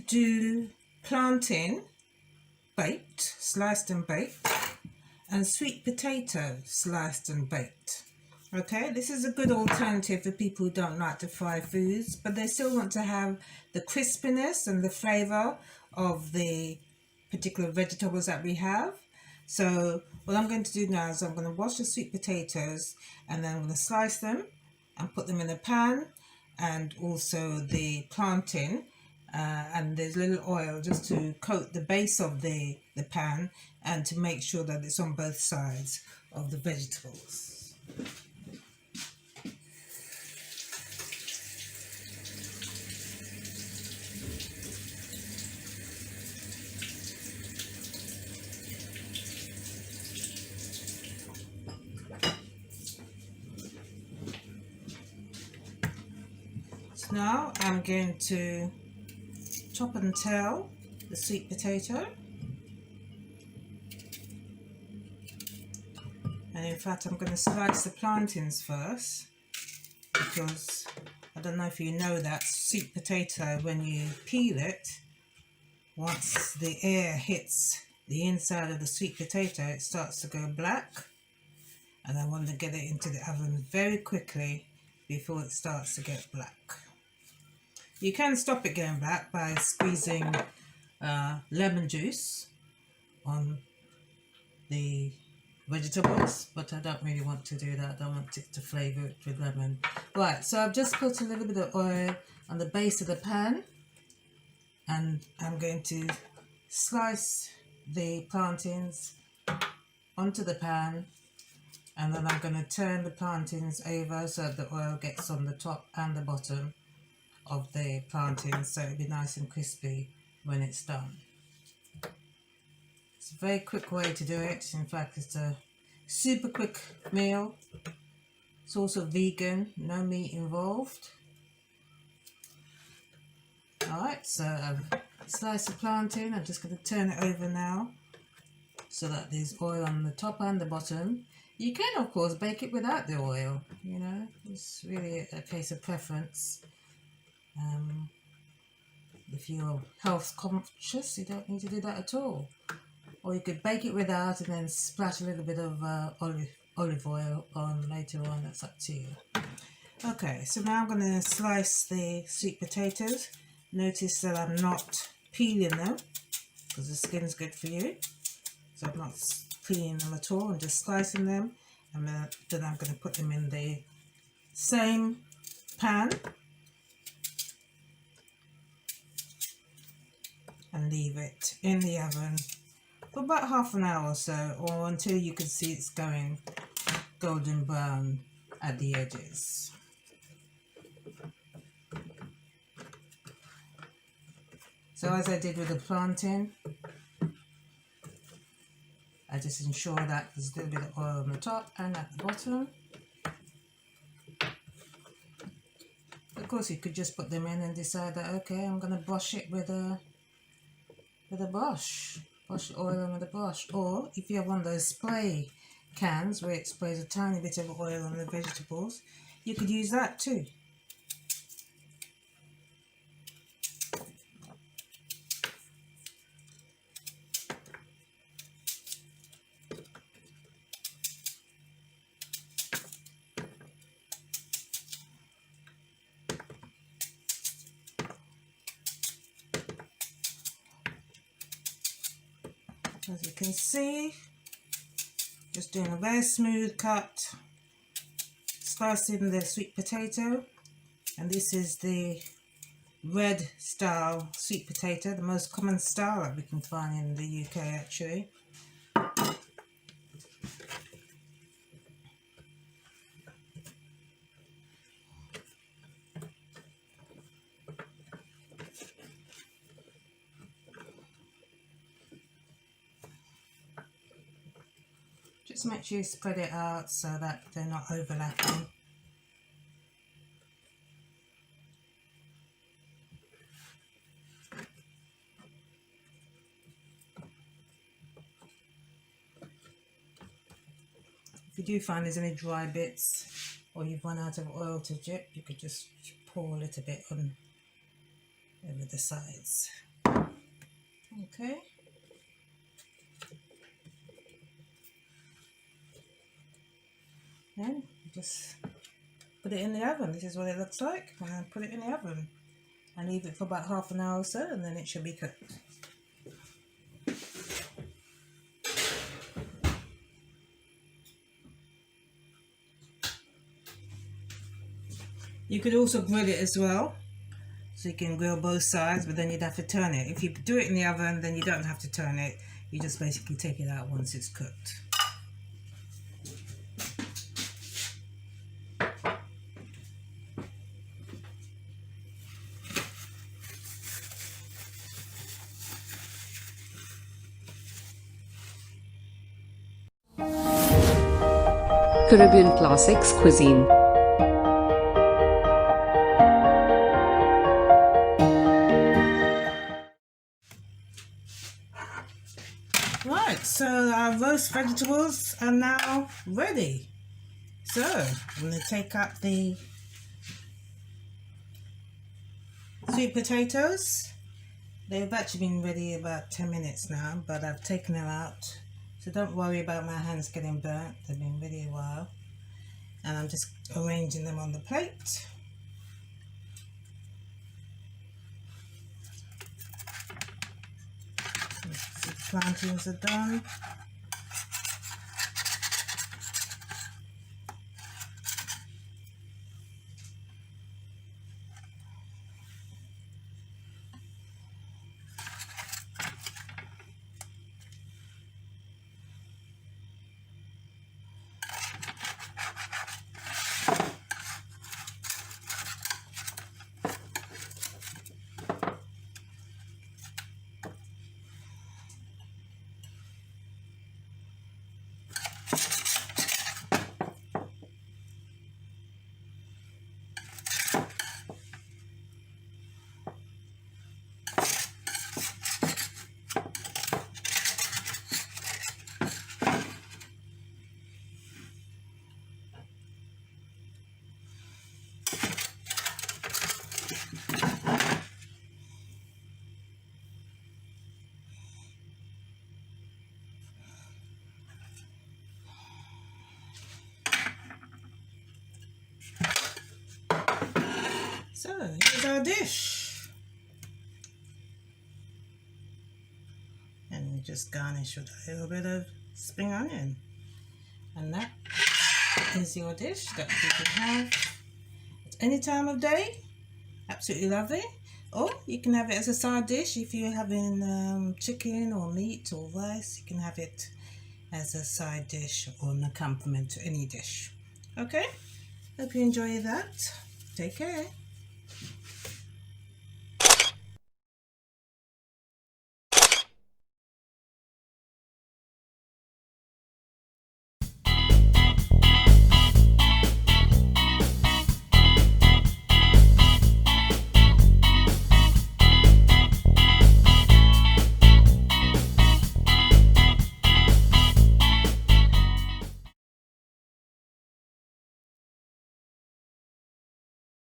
do plantain baked, sliced and baked, and sweet potato sliced and baked. Okay, this is a good alternative for people who don't like to fry foods, but they still want to have the crispiness and the flavour of the particular vegetables that we have. So what I'm going to do now is I'm going to wash the sweet potatoes, and then I'm going to slice them and put them in a pan, and also the plantain, and there's a little oil just to coat the base of the pan and to make sure that it's on both sides of the vegetables. So now I'm going to chop and tail the sweet potato, and in fact I'm going to slice the plantains first, because I don't know if you know that sweet potato, when you peel it, once the air hits the inside of the sweet potato it starts to go black, and I want to get it into the oven very quickly before it starts to get black. You can stop it getting black by squeezing lemon juice on the vegetables, but I don't really want to do that. I don't want it to flavour it with lemon. Right, so I've just put a little bit of oil on the base of the pan, and I'm going to slice the plantains onto the pan, and then I'm going to turn the plantains over so that the oil gets on the top and the bottom of the plantains, so it'll be nice and crispy when it's done. It's a very quick way to do it. In fact, it's a super quick meal. It's also vegan, no meat involved. Alright, so I've sliced the plantain. I'm just going to turn it over now so that there's oil on the top and the bottom. You can, of course, bake it without the oil, you know, it's really a case of preference. If you're health conscious, you don't need to do that at all. Or you could bake it without and then splash a little bit of olive oil on later on. That's up to you. Okay, so now I'm going to slice the sweet potatoes. Notice that I'm not peeling them because the skin's good for you. So I'm not peeling them at all. I'm just slicing them, and then I'm going to put them in the same pan and leave it in the oven for about half an hour or so, or until you can see it's going golden brown at the edges. So as I did with the plantain, I just ensure that there's a little bit of oil on the top and at the bottom. Of course, you could just put them in and decide that, okay, I'm going to brush it with a brush. Brush the oil on with a brush. Or if you have one of those spray cans where it sprays a tiny bit of oil on the vegetables, you could use that too. As you can see, just doing a very smooth cut, slicing the sweet potato, and this is the red style sweet potato, the most common style that we can find in the UK actually. Just make sure you spread it out so that they're not overlapping. If you do find there's any dry bits or you've run out of oil to dip, you could just pour a little bit on over the sides. Okay. And just put it in the oven. This is what it looks like. And put it in the oven and leave it for about half an hour or so, and then it should be cooked. You could also grill it as well, so you can grill both sides, but then you'd have to turn it. If you do it in the oven, then you don't have to turn it. You just basically take it out once it's cooked. Caribbean Classics Cuisine. Right, so our roast vegetables are now ready. So I'm going to take out the sweet potatoes. They've actually been ready about 10 minutes now, but I've taken them out. So don't worry about my hands getting burnt. They've been ready a while. And I'm just arranging them on the plate. The plantains are done. So here's our dish. And just garnish with a little bit of spring onion. And that is your dish that you can have at any time of day. Absolutely lovely. Or you can have it as a side dish if you're having chicken or meat or rice. You can have it as a side dish or an accompaniment to any dish. Okay, hope you enjoy that. Take care.